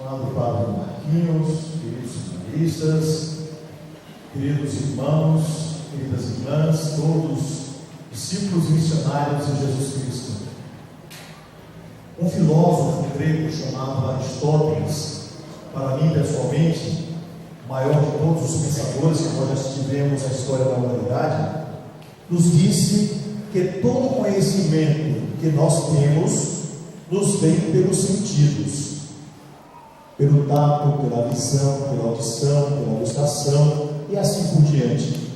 Amado Padre Marquinhos, queridos seminaristas, queridos irmãos, queridas irmãs, todos discípulos missionários de Jesus Cristo. Um filósofo grego chamado Aristóteles, para mim pessoalmente, o maior de todos os pensadores que nós já tivemos na história da humanidade, nos disse que todo conhecimento que nós temos nos vem pelos sentidos, pelo tato, pela visão, pela audição, pela gustação e assim por diante.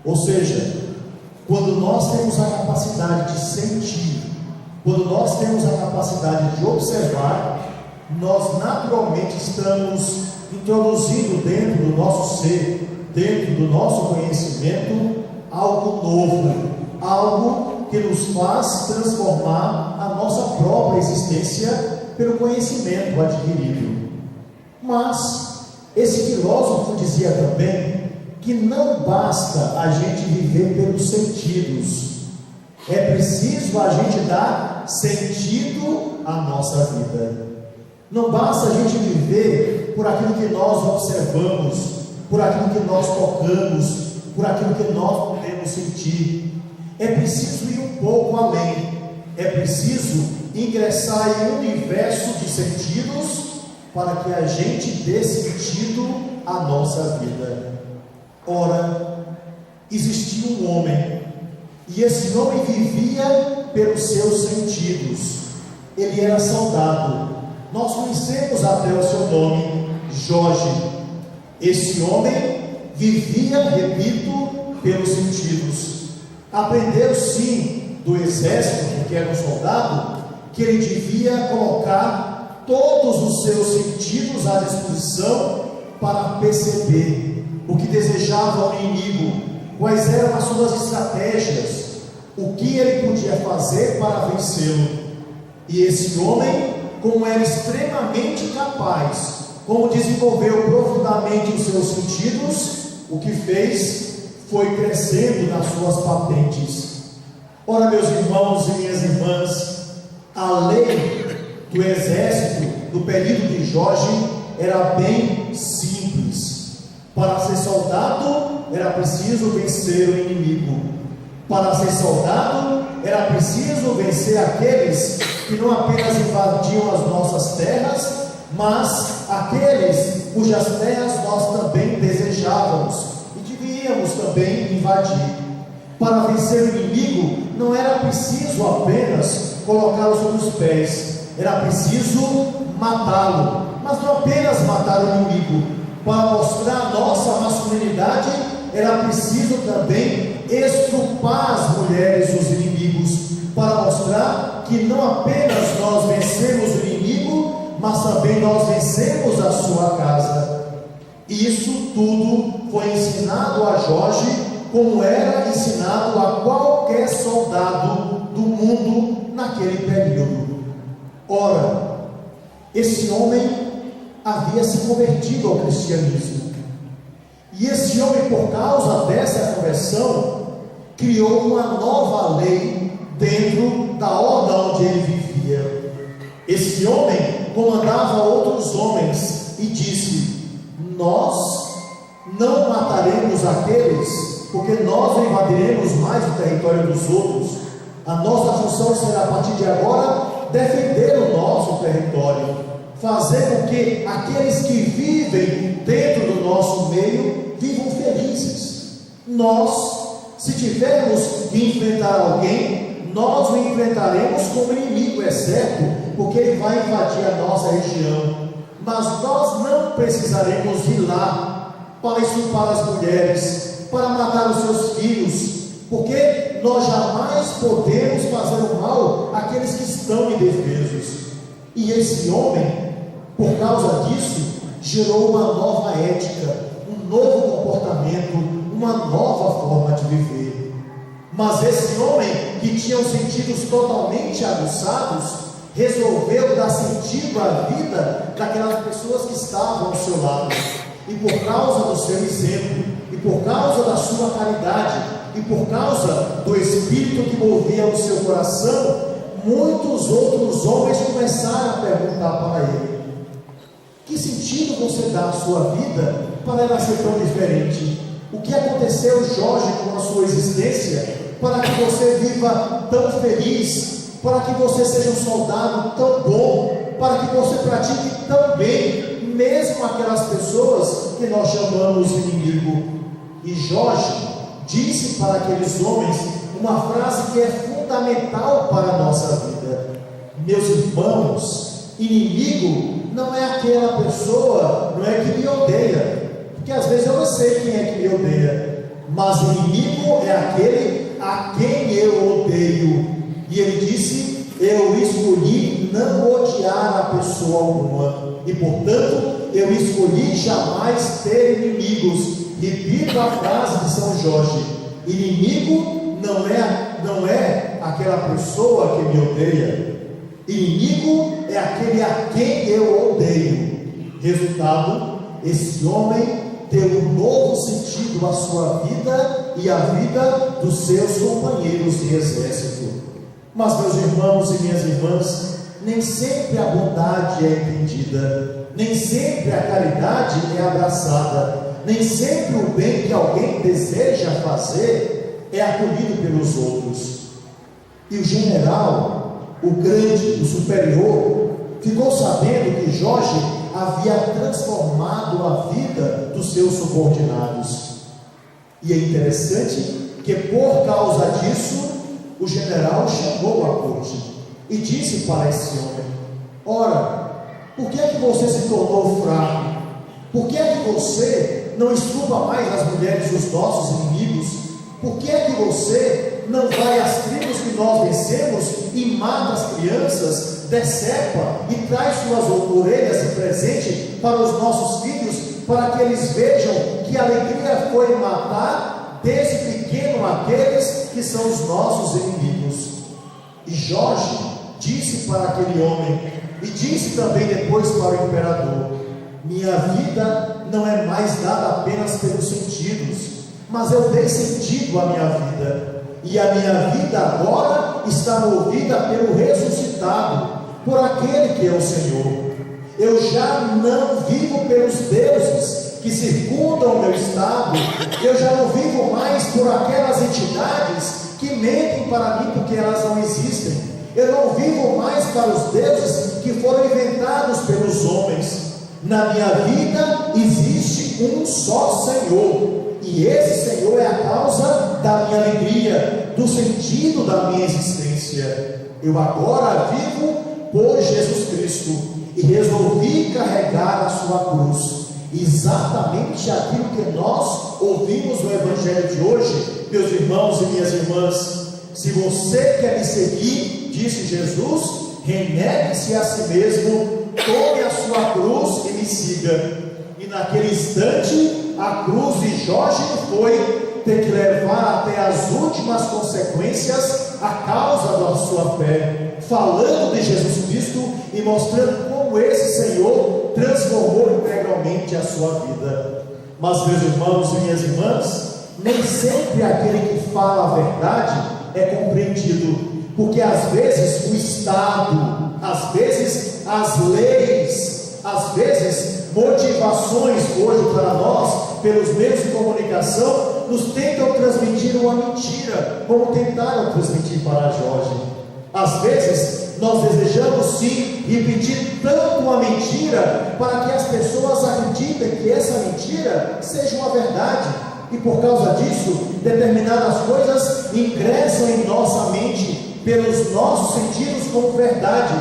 Ou seja, quando nós temos a capacidade de sentir, quando nós temos a capacidade de observar, nós naturalmente estamos introduzindo dentro do nosso ser, dentro do nosso conhecimento, algo novo, algo que nos faz transformar a nossa própria existência pelo conhecimento adquirido. Mas esse filósofo dizia também que não basta a gente viver pelos sentidos, é preciso a gente dar sentido à nossa vida. Não basta a gente viver por aquilo que nós observamos, por aquilo que nós tocamos, por aquilo que nós podemos sentir. É preciso ir um pouco além, é preciso ingressar em um universo de sentidos para que a gente dê sentido à nossa vida. Ora, existia um homem, e esse homem vivia pelos seus sentidos. Ele era soldado. Nós conhecemos até o seu nome, Jorge. Esse homem vivia, repito, pelos sentidos. Aprendeu sim do exército, que era um soldado, que ele devia colocar todos os seus sentidos à disposição para perceber o que desejava o inimigo, quais eram as suas estratégias, o que ele podia fazer para vencê-lo. E esse homem, como era extremamente capaz, como desenvolveu profundamente os seus sentidos, o que fez foi crescendo nas suas patentes. Ora, meus irmãos e minhas irmãs, a lei do exército do período de Jorge era bem simples. Para ser soldado era preciso vencer o inimigo. Para ser soldado era preciso vencer aqueles que não apenas invadiam as nossas terras, mas aqueles cujas terras nós também desejávamos e devíamos também invadir. Para vencer o inimigo não era preciso apenas colocá-lo sobre os pés, era preciso matá-lo, mas não apenas matar o inimigo. Para mostrar a nossa masculinidade, era preciso também estrupar as mulheres dos inimigos, para mostrar que não apenas nós vencemos o inimigo, mas também nós vencemos a sua casa. Isso tudo foi ensinado a Jorge, como era ensinado a qualquer soldado do mundo naquele período. Ora, esse homem havia se convertido ao cristianismo, e esse homem, por causa dessa conversão, criou uma nova lei dentro da ordem onde ele vivia. Esse homem comandava outros homens e disse: nós não mataremos aqueles, porque nós não invadiremos mais o território dos outros. A nossa função será, a partir de agora, defender o nosso território, fazer com que aqueles que vivem dentro do nosso meio vivam felizes. Nós, se tivermos que enfrentar alguém, nós o enfrentaremos como inimigo, é certo, porque ele vai invadir a nossa região, mas nós não precisaremos ir lá para estuprar as mulheres, para matar os seus filhos, porque nós jamais podemos fazer o mal àqueles que estão indefesos. E esse homem, por causa disso, gerou uma nova ética, um novo comportamento, uma nova forma de viver. Mas esse homem, que tinha os sentidos totalmente aguçados, resolveu dar sentido à vida daquelas pessoas que estavam ao seu lado. E por causa do seu exemplo, e por causa da sua caridade, e por causa do espírito que movia o seu coração, muitos outros homens começaram a perguntar para ele: que sentido você dá à sua vida para ela ser tão diferente? O que aconteceu, Jorge, com a sua existência para que você viva tão feliz, para que você seja um soldado tão bom, para que você pratique tão bem, mesmo aquelas pessoas que nós chamamos inimigo? E Jorge disse para aqueles homens uma frase que é fundamental para a nossa vida: meus irmãos, inimigo não é aquela pessoa, não é que me odeia, porque às vezes eu não sei quem é que me odeia, mas inimigo é aquele a quem eu odeio. E ele disse: eu escolhi não odiar a pessoa alguma, e portanto eu escolhi jamais ter inimigos. Repito a frase de São Jorge: inimigo não é aquela pessoa que me odeia, inimigo é aquele a quem eu odeio. Resultado, esse homem deu um novo sentido à sua vida e à vida dos seus companheiros de exército. Mas, meus irmãos e minhas irmãs, nem sempre a bondade é entendida, nem sempre a caridade é abraçada, nem sempre o bem que alguém deseja fazer é acolhido pelos outros. E o general, o grande, o superior, ficou sabendo que Jorge havia transformado a vida dos seus subordinados. E é interessante que, por causa disso, o general chamou a corte e disse para esse homem: ora, por que é que você se tornou fraco? Por que é que você não estrupa mais as mulheres dos nossos inimigos? Por que é que você não vai às tribos que nós vencemos e mata as crianças, decepa e traz suas orelhas de presente para os nossos filhos, para que eles vejam que a alegria foi matar desde pequeno aqueles que são os nossos inimigos? E Jorge disse para aquele homem, e disse também depois para o imperador: minha vida não é mais dada apenas pelos sentidos, mas eu dei sentido à minha vida, e a minha vida agora está movida pelo ressuscitado, por aquele que é o Senhor. Eu já não vivo pelos deuses que circundam o meu estado, eu já não vivo mais por aquelas entidades que mentem para mim porque elas não existem, eu não vivo mais para os deuses que foram inventados pelos homens. Na minha vida existe um só Senhor, e esse Senhor é a causa da minha alegria, do sentido da minha existência. Eu agora vivo por Jesus Cristo e resolvi carregar a sua cruz. Exatamente aquilo que nós ouvimos no Evangelho de hoje, meus irmãos e minhas irmãs. Se você quer me seguir, disse Jesus, renegue-se a si mesmo, tome a sua cruz e me siga. E naquele instante, a cruz de Jorge foi ter que levar até as últimas consequências a causa da sua fé, falando de Jesus Cristo e mostrando como esse Senhor transformou integralmente a sua vida. Mas, meus irmãos e minhas irmãs, nem sempre aquele que fala a verdade é compreendido, porque às vezes o Estado, às vezes as leis, às vezes motivações hoje para nós, pelos meios de comunicação, nos tentam transmitir uma mentira, como tentaram transmitir para Jorge. Às vezes nós desejamos sim repetir tanto uma mentira para que as pessoas acreditem que essa mentira seja uma verdade, e por causa disso determinadas coisas ingressam em nossa mente pelos nossos sentidos como verdade,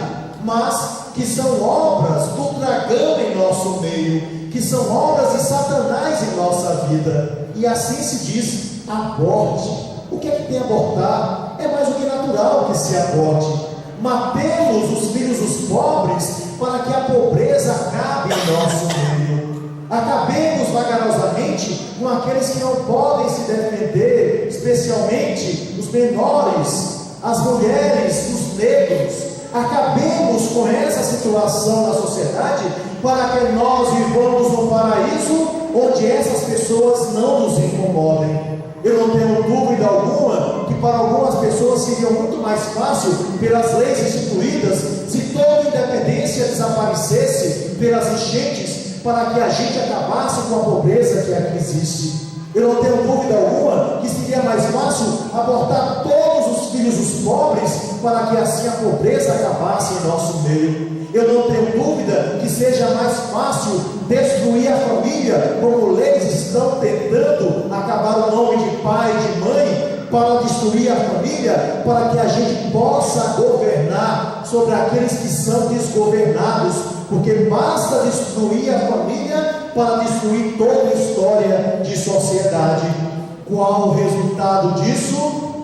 mas que são obras do dragão em nosso meio, que são obras de Satanás em nossa vida. E assim se diz: aborte. O que é que tem a abortar? É mais do que natural que se aborte. Matemos os filhos dos pobres para que a pobreza acabe em nosso meio. Acabemos vagarosamente com aqueles que não podem se defender, especialmente os menores, as mulheres, os negros. Acabemos com essa situação na sociedade para que nós vivamos no paraíso onde essas pessoas não nos incomodem. Eu não tenho dúvida alguma que para algumas pessoas seria muito mais fácil, pelas leis instituídas, se toda independência desaparecesse pelas enchentes, para que a gente acabasse com a pobreza que aqui existe. Eu não tenho dúvida alguma que seria mais fácil abortar todos os filhos dos pobres, para que assim a pobreza acabasse em nosso meio. Eu não tenho dúvida que seja mais fácil destruir a família, como leis estão tentando acabar o nome de pai e de mãe, para destruir a família, para que a gente possa governar sobre aqueles que são desgovernados, porque basta destruir a família para destruir toda a história de sociedade. Qual o resultado disso?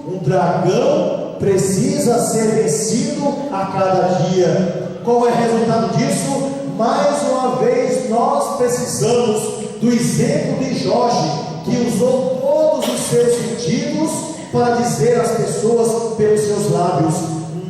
Um dragão precisa ser vencido a cada dia. Qual é o resultado disso? Mais uma vez nós precisamos do exemplo de Jorge, que usou todos os seus sentidos para dizer às pessoas pelos seus lábios: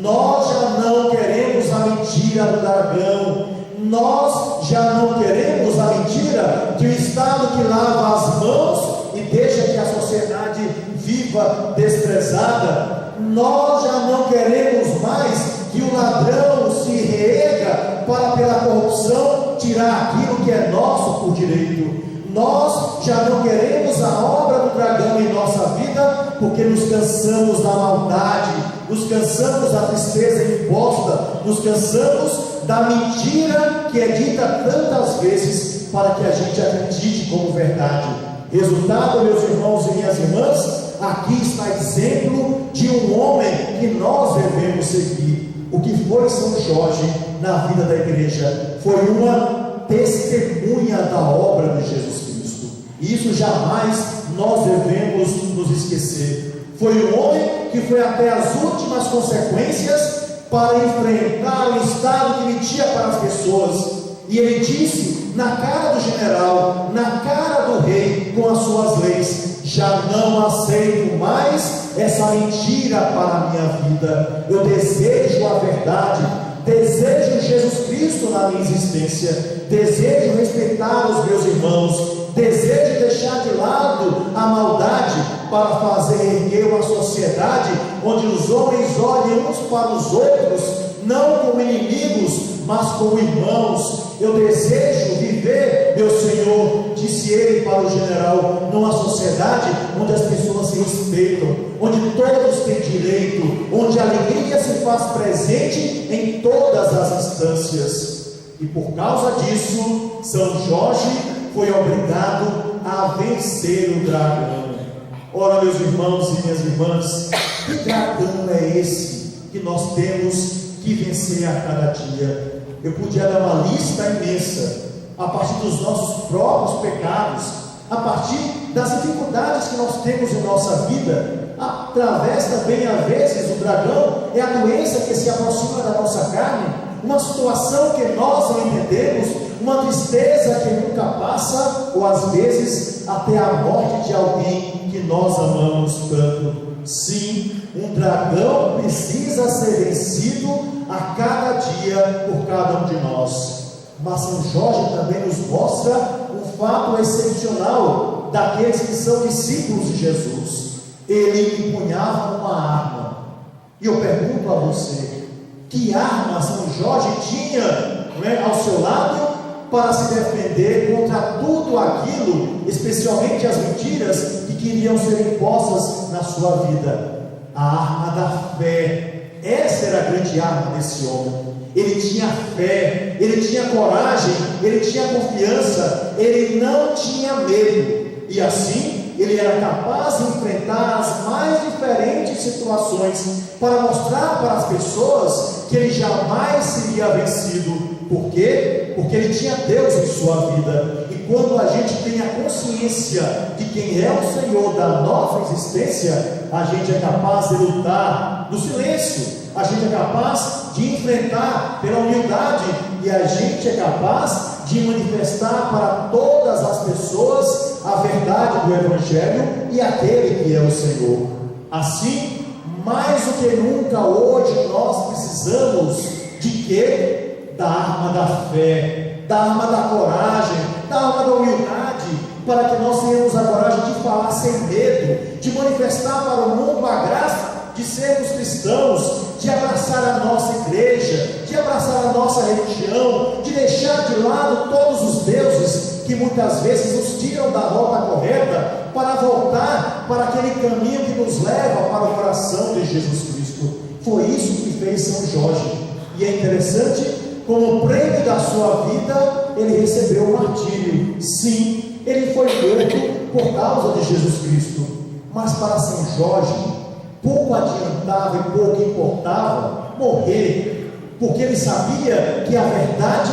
nós já não queremos a mentira do dragão, nós já não queremos a mentira de um Estado que lava as mãos e deixa que a sociedade viva desprezada. Nós já não queremos mais que o ladrão se reerga para, pela corrupção, tirar aquilo que é nosso por direito. Nós já não queremos a obra do dragão em nossa vida, porque nos cansamos da maldade, nos cansamos da tristeza imposta, nos cansamos da mentira que é dita tantas vezes para que a gente acredite como verdade. Resultado, meus irmãos e minhas irmãs, aqui está exemplo de um homem que nós devemos seguir. O que foi São Jorge na vida da igreja? Foi uma testemunha da obra de Jesus Cristo. E isso jamais nós devemos nos esquecer. Foi um homem que foi até as últimas consequências para enfrentar o estado que mentia para as pessoas. E ele disse na cara do general, na cara do rei, com as suas leis: já não aceito mais essa mentira para a minha vida. Eu desejo a verdade, desejo Jesus Cristo na minha existência, desejo respeitar os meus irmãos, desejo deixar de lado a maldade para fazer erguer uma sociedade onde os homens olhem uns para os outros, não como inimigos, mas como irmãos. Eu desejo viver, meu Senhor, disse ele para o general, numa sociedade onde as pessoas se respeitam, onde todos têm direito, onde a alegria se faz presente em todas as instâncias. E por causa disso, São Jorge foi obrigado a vencer o dragão. Ora, meus irmãos e minhas irmãs, que dragão é esse que nós temos que vencer a cada dia? Eu podia dar uma lista imensa, a partir dos nossos próprios pecados, a partir das dificuldades que nós temos em nossa vida, através também, às vezes, o dragão é a doença que se aproxima da nossa carne, uma situação que nós não entendemos, uma tristeza que nunca passa, ou às vezes até a morte de alguém que nós amamos tanto. Sim, um dragão precisa ser vencido a cada dia por cada um de nós. Mas São Jorge também nos mostra um fato excepcional daqueles que são discípulos de Jesus. Ele empunhava uma arma. E eu pergunto a você: que arma São Jorge tinha, ao seu lado para se defender contra tudo aquilo, especialmente as mentiras que queriam ser impostas na sua vida? A arma da fé. Essa era a grande arma desse homem. Ele tinha fé, ele tinha coragem, ele tinha confiança, ele não tinha medo, e assim ele era capaz de enfrentar as mais diferentes situações para mostrar para as pessoas que ele jamais seria vencido. Por quê? Porque ele tinha Deus em sua vida. E quando a gente tem a consciência de quem é o Senhor da nossa existência, a gente é capaz de lutar no silêncio, a gente é capaz de enfrentar pela humildade, e a gente é capaz de manifestar para todas as pessoas a verdade do Evangelho e aquele que é o Senhor. Assim, mais do que nunca hoje nós precisamos de quê? Da arma da fé, da arma da coragem, da arma da humildade, para que nós tenhamos a coragem de falar sem medo, de manifestar para o mundo a graça de sermos cristãos, de abraçar a nossa igreja, de abraçar a nossa religião, de deixar de lado todos os deuses que muitas vezes nos tiram da rota correta para voltar para aquele caminho que nos leva para o coração de Jesus Cristo. Foi isso que fez São Jorge. E é interessante, como prêmio da sua vida, ele recebeu o martírio. Sim, ele foi morto por causa de Jesus Cristo. Mas para São Jorge, pouco adiantava e pouco importava morrer, porque ele sabia que a verdade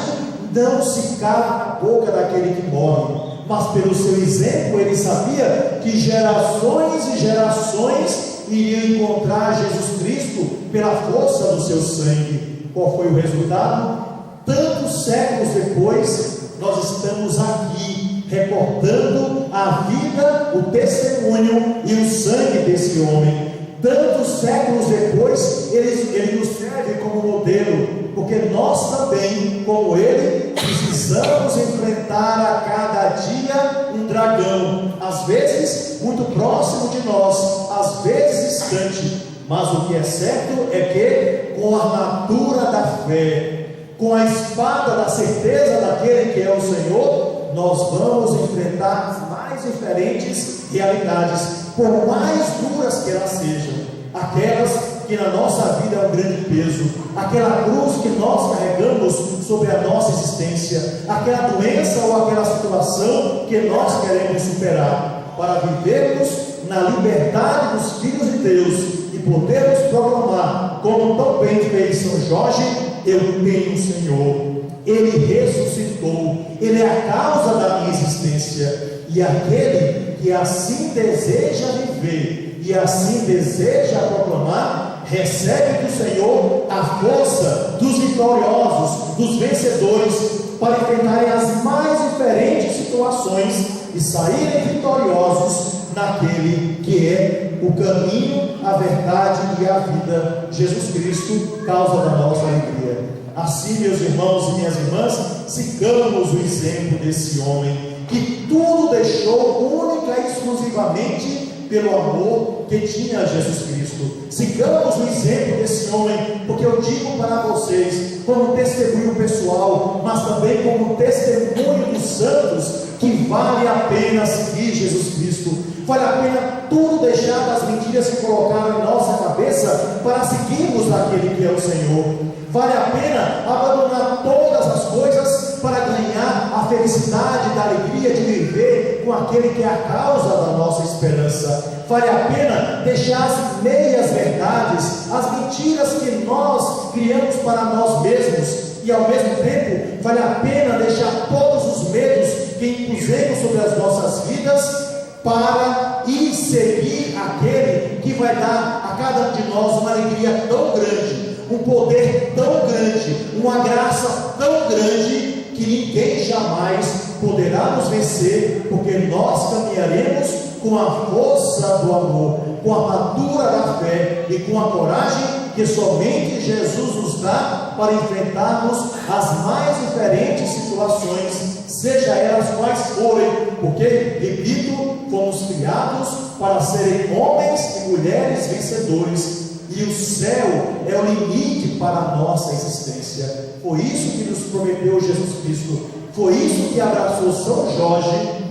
não se cala na boca daquele que morre. Mas pelo seu exemplo, ele sabia que gerações e gerações iriam encontrar Jesus Cristo pela força do seu sangue. Qual foi o resultado? Tantos séculos depois, nós estamos aqui recordando a vida, o testemunho e o sangue desse homem. Tantos séculos depois, ele nos serve como modelo, porque nós também, como ele, precisamos enfrentar a cada dia um dragão, às vezes muito próximo de nós, às vezes distante, mas o que é certo é que com a armadura da fé, com a espada da certeza daquele que é o Senhor, nós vamos enfrentar as mais diferentes realidades, por mais duras que elas sejam, aquelas que na nossa vida é um grande peso, aquela cruz que nós carregamos sobre a nossa existência, aquela doença ou aquela situação que nós queremos superar, para vivermos na liberdade dos filhos de Deus e podermos proclamar, como tão bem fez São Jorge: eu tenho o Senhor, Ele ressuscitou, Ele é a causa da minha existência. E aquele que assim deseja viver e assim deseja proclamar, recebe do Senhor a força dos vitoriosos, dos vencedores, para enfrentarem as mais diferentes situações e saírem vitoriosos naquele que é o caminho, a verdade e a vida, Jesus Cristo, causa da nossa alegria. Assim, meus irmãos e minhas irmãs, sigamos o exemplo desse homem que tudo deixou única e exclusivamente pelo amor que tinha a Jesus Cristo. Sigamos o exemplo desse homem, porque eu digo para vocês, como testemunho pessoal, mas também como testemunho dos santos, que vale a pena seguir Jesus Cristo. Vale a pena tudo deixar das mentiras que colocaram em nossa cabeça para seguirmos aquele que é o Senhor. Vale a pena abandonar todas as coisas para ganhar a felicidade da alegria de viver com aquele que é a causa da nossa esperança. Vale a pena deixar as meias verdades, as mentiras que nós criamos para nós mesmos, e ao mesmo tempo vale a pena deixar todos os medos que impusemos sobre as nossas vidas para ir seguir aquele que vai dar a cada um de nós uma alegria tão grande, um poder tão grande, uma graça tão grande, que ninguém jamais poderá nos vencer, porque nós caminharemos com a força do amor, com a armadura da fé e com a coragem que somente Jesus nos dá para enfrentarmos as mais diferentes situações, seja elas quais forem, porque, repito, fomos criados para serem homens e mulheres vencedores, e o céu é o limite para a nossa existência. Foi isso que nos prometeu Jesus Cristo, foi isso que abraçou São Jorge,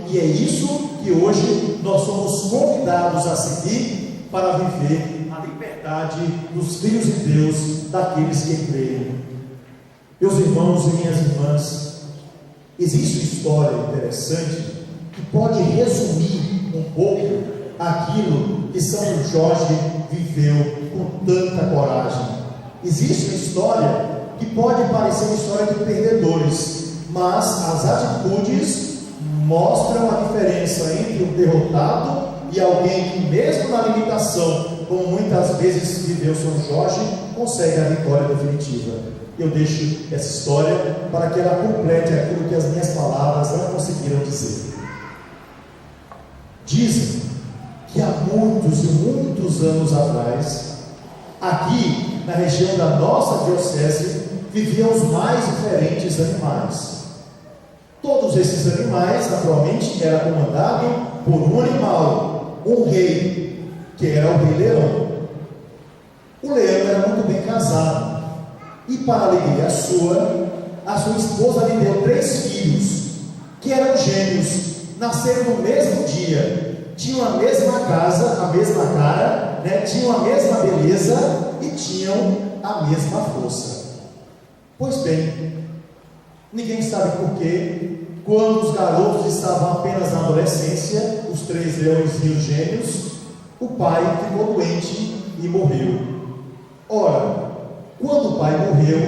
e é isso que hoje nós somos convidados a seguir para viver a liberdade dos filhos de Deus, daqueles que creem. Meus irmãos e minhas irmãs, existe uma história interessante que pode resumir um pouco aquilo que São Jorge viveu com tanta coragem. Existe uma história que pode parecer uma história de perdedores, mas as atitudes mostram a diferença entre um derrotado e alguém que, mesmo na limitação, como muitas vezes viveu São Jorge, consegue a vitória definitiva. Eu deixo essa história para que ela complete aquilo que as minhas palavras não conseguiram dizer. Dizem que há muitos e muitos anos atrás, aqui na região da nossa diocese, viviam os mais diferentes animais. Todos esses animais, naturalmente, eram comandados por um animal, um rei, que era o Rei Leão. O leão era muito bem casado, e para alegria sua, a sua esposa lhe deu 3 filhos. que eram gêmeos, nasceram no mesmo dia, tinham a mesma casa, a mesma cara, tinham a mesma beleza e tinham a mesma força. Pois bem, ninguém sabe porquê, quando os garotos estavam apenas na adolescência, os 3 leõezinhos gêmeos, o pai ficou doente e morreu. Ora, quando o pai morreu,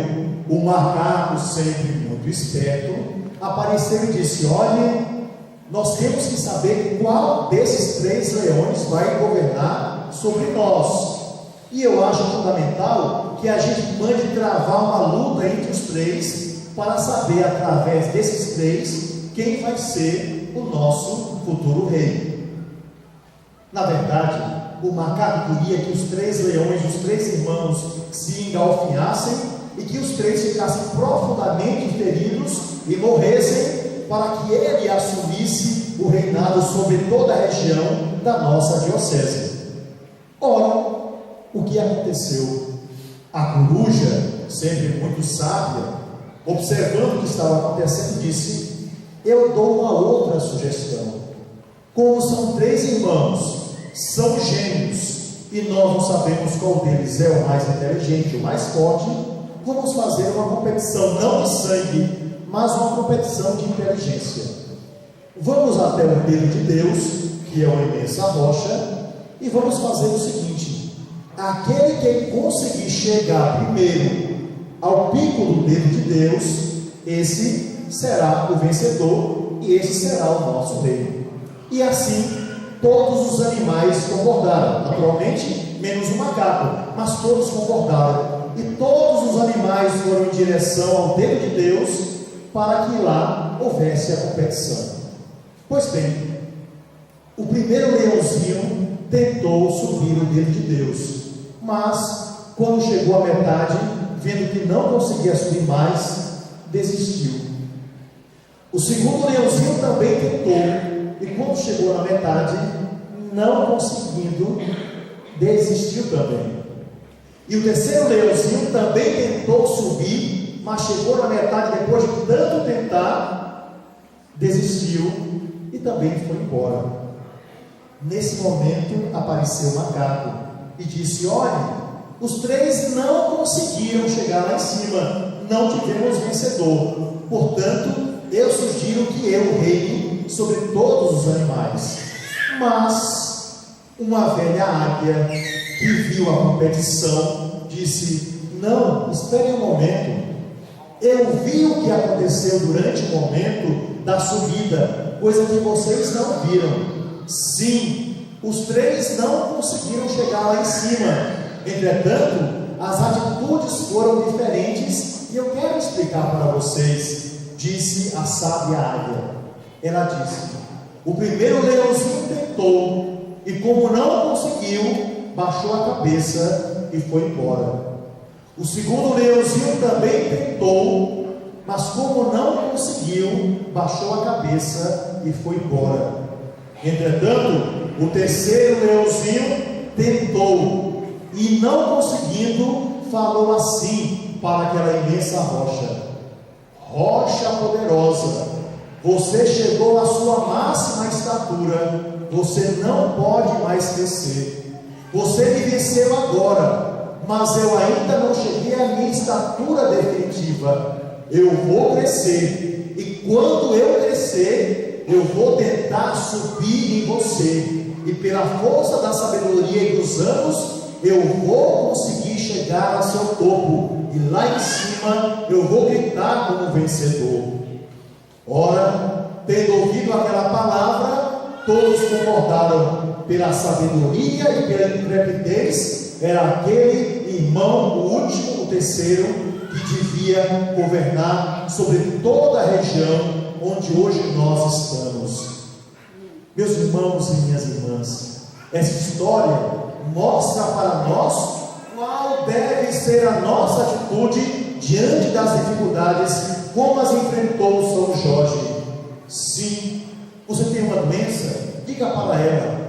o macaco, sempre muito esperto, apareceu e disse: olhe, nós temos que saber qual desses 3 leões vai governar sobre nós. E eu acho fundamental que a gente mande travar uma luta entre os 3 para saber, através desses 3, quem vai ser o nosso futuro rei. Na verdade, o macaco queria que os 3 leões, os 3 irmãos, se engalfinhassem e que os 3 ficassem profundamente feridos e morressem, para que ele assumisse o reinado sobre toda a região da nossa diocese. Ora, o que aconteceu? A coruja, sempre muito sábia, observando o que estava acontecendo, disse: eu dou uma outra sugestão. Como são 3 irmãos, são gêmeos, e nós não sabemos qual deles é o mais inteligente, o mais forte, vamos fazer uma competição, não de sangue, mas uma competição de inteligência. Vamos até o dedo de Deus, que é uma imensa rocha, e vamos fazer o seguinte: aquele que conseguir chegar primeiro ao pico do dedo de Deus, esse será o vencedor, e esse será o nosso rei. E assim todos os animais concordaram, naturalmente menos o macaco, mas todos concordaram, e todos os animais foram em direção ao dedo de Deus, para que lá houvesse a competição. Pois bem, o primeiro leãozinho tentou subir o dedo de Deus, mas quando chegou à metade, vendo que não conseguia subir mais, desistiu. O segundo leãozinho também tentou, e quando chegou na metade, não conseguindo, desistiu também. E o terceiro leãozinho também tentou subir, mas chegou na metade, depois de tanto tentar, desistiu e também foi embora. Nesse momento apareceu o macaco e disse: olhe, os 3 não conseguiram chegar lá em cima, não tivemos vencedor, portanto eu sugiro que eu reine sobre todos os animais. Mas uma velha águia, que viu a competição, disse: não, espere um momento, eu vi o que aconteceu durante o momento da subida, coisa que vocês não viram. Sim, os 3 não conseguiram chegar lá em cima, entretanto as atitudes foram diferentes, e eu quero explicar para vocês, disse a sábia águia. Ela disse: o primeiro leãozinho tentou, e como não conseguiu, baixou a cabeça e foi embora. O segundo leãozinho também tentou, mas como não conseguiu, baixou a cabeça e foi embora. Entretanto, o terceiro leãozinho tentou, e não conseguindo, falou assim para aquela imensa rocha: rocha poderosa, você chegou à sua máxima estatura, você não pode mais crescer. Você me venceu agora, mas eu ainda não cheguei à minha estatura definitiva. Eu vou crescer, e quando eu crescer, eu vou tentar subir em você, e pela força da sabedoria e dos anos, eu vou conseguir chegar ao seu topo, e lá em cima eu vou gritar como vencedor. Ora, tendo ouvido aquela palavra, todos concordaram pela sabedoria e pela intrepidez. Era aquele irmão, o último, o terceiro, que devia governar sobre toda a região onde hoje nós estamos. Meus irmãos e minhas irmãs, essa história mostra para nós qual deve ser a nossa atitude diante das dificuldades, como as enfrentou São Jorge. Sim, você tem uma doença? Diga para ela: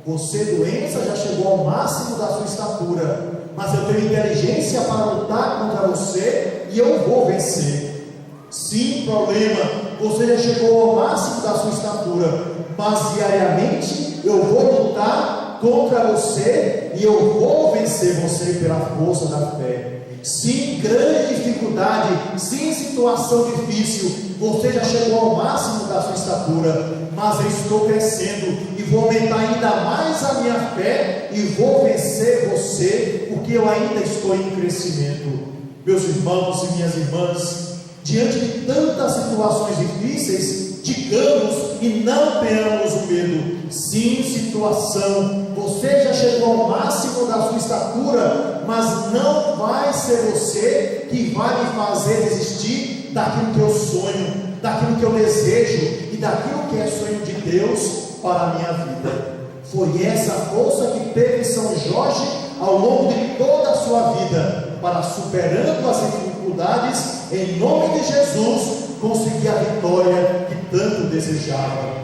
você, doença, já chegou ao máximo da sua estatura, mas eu tenho inteligência para lutar contra você e eu vou vencer. Sim, problema, você já chegou ao máximo da sua estatura, mas diariamente eu vou lutar contra você e eu vou vencer você pela força da fé. Sim, grande dificuldade, sim, situação difícil, você já chegou ao máximo da sua estatura, mas eu estou crescendo e vou aumentar ainda mais a minha fé e vou vencer você, porque eu ainda estou em crescimento. Meus irmãos e minhas irmãs, diante de tantas situações difíceis, digamos e não tenhamos o medo. Sim, situação, você já chegou ao máximo da sua estatura, mas não vai ser você que vai me fazer desistir daquilo que eu sonho, daquilo que eu desejo e daquilo que é sonho de Deus para a minha vida. Foi essa força que teve São Jorge ao longo de toda a sua vida, para, superando as dificuldades, em nome de Jesus, conseguir a vitória que tanto desejava.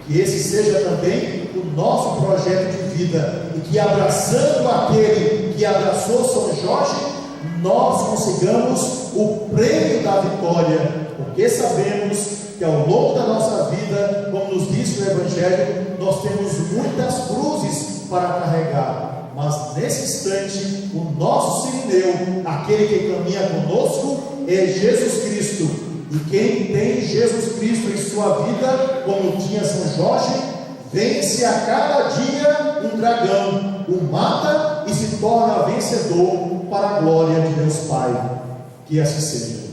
Que esse seja também o nosso projeto de vida, e que, abraçando aquele que abraçou São Jorge, nós consigamos o prêmio da vitória, porque sabemos que ao longo da nossa vida, como nos diz o Evangelho, nós temos muitas cruzes para carregar, mas nesse instante, o nosso Cirineu, aquele que caminha conosco, é Jesus Cristo. E quem tem Jesus Cristo em sua vida, como tinha São Jorge, vence a cada dia um dragão, o mata e se torna vencedor para a glória de Deus Pai. Que assim seja.